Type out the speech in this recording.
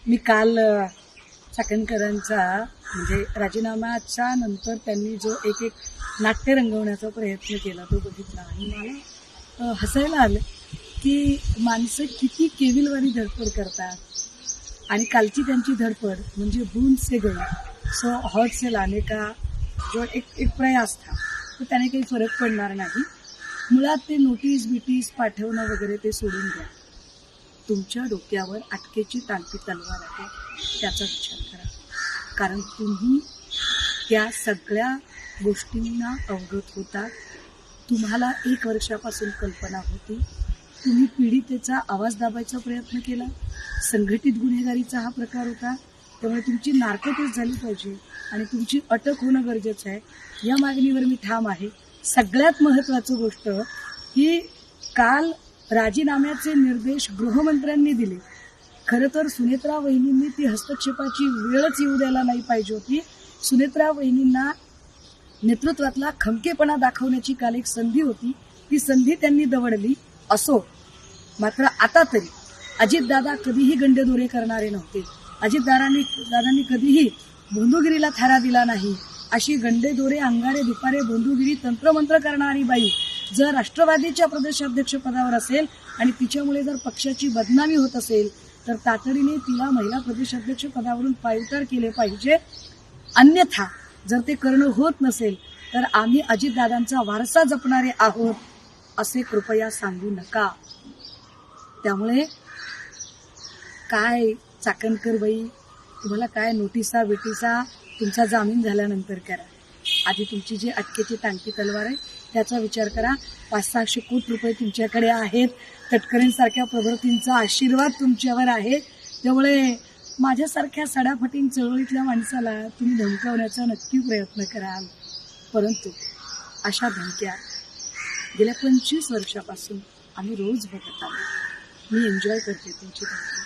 मी काल चाकणकरांचा म्हणजे राजीनाम्याच्या नंतर त्यांनी जो एक नाट्य रंगवण्याचा प्रयत्न केला तो बघितला आणि मला हसायला आलं की माणसं किती केविलवारी धडपड करतात. आणि कालची त्यांची धडपड म्हणजे बूंद से गई सो हाथ से लाने का जो एक प्रयास था तो त्याने काही फरक पडणार नाही. मुळात ते नोटीस बिटीस पाठवणं वगैरे ते सोडून द्या. तुमच्या डोक्यावर अटकेची टांगती तलवार आहे त्याचा विचार करा. कारण तुम्ही त्या सगळ्या गोष्टींना अवगत होता. तुम्हाला 1 वर्षापासून कल्पना होती. तुम्ही पीडितेचा आवाज दाबायचा प्रयत्न केला. संघटित गुन्हेगारीचा हा प्रकार होता. त्यामुळे तुमची नार्कोटेस्ट झाली पाहिजे आणि तुमची अटक होणं गरजेचं आहे. या मागणीवर मी ठाम आहे. सगळ्यात महत्त्वाचं गोष्ट की काल राजीनाम्याचे निर्देश गृहमंत्र्यांनी दिले. खरं तर सुनेत्रा वहिनींनी ती हस्तक्षेपाची वेळच येऊ द्यायला नाही पाहिजे होती. सुनेत्रा वहिनींना नेतृत्वातला खमकेपणा दाखवण्याची काल एक संधी होती. ती संधी त्यांनी दवडली. असो, मात्र आता तरी अजितदादा कधीही गंडेदोरे करणारे नव्हते. अजितदादांनी कधीही बोंधुगिरीला थारा दिला नाही. अशी गंडेदोरे अंगारे दुपारे बोंधुगिरी तंत्रमंत्र करणारी बाई जर राष्ट्रवादीच्या प्रदेशाध्यक्षपदावर असेल आणि तिच्यामुळे जर पक्षाची बदनामी होत असेल तर तातडीने तिला महिला प्रदेशाध्यक्ष पदावरून पायउतार केले पाहिजे. अन्यथा जर ते करणं होत नसेल तर आम्ही अजितदादांचा वारसा जपणारे आहोत असे कृपया सांगू नका. त्यामुळे काय चाकणकर बाई, तुम्हाला काय नोटिसा बिटिसा तुमचा जामीन झाल्यानंतर करा. आधी तुमची जी अटकेची टांगती तलवार आहे त्याचा विचार करा. 500-600 कोटी रुपये तुमच्याकडे आहेत. तटकरेंसारख्या प्रवृत्तींचा आशीर्वाद तुमच्यावर आहे. त्यामुळे माझ्यासारख्या सडाफटींग चळवळीतल्या माणसाला तुम्ही धमकावण्याचा नक्की प्रयत्न कराल. परंतु अशा धमक्या गेल्या 25 वर्षापासून आम्ही रोज बघत आलो. मी एन्जॉय करते तुमची धमकी.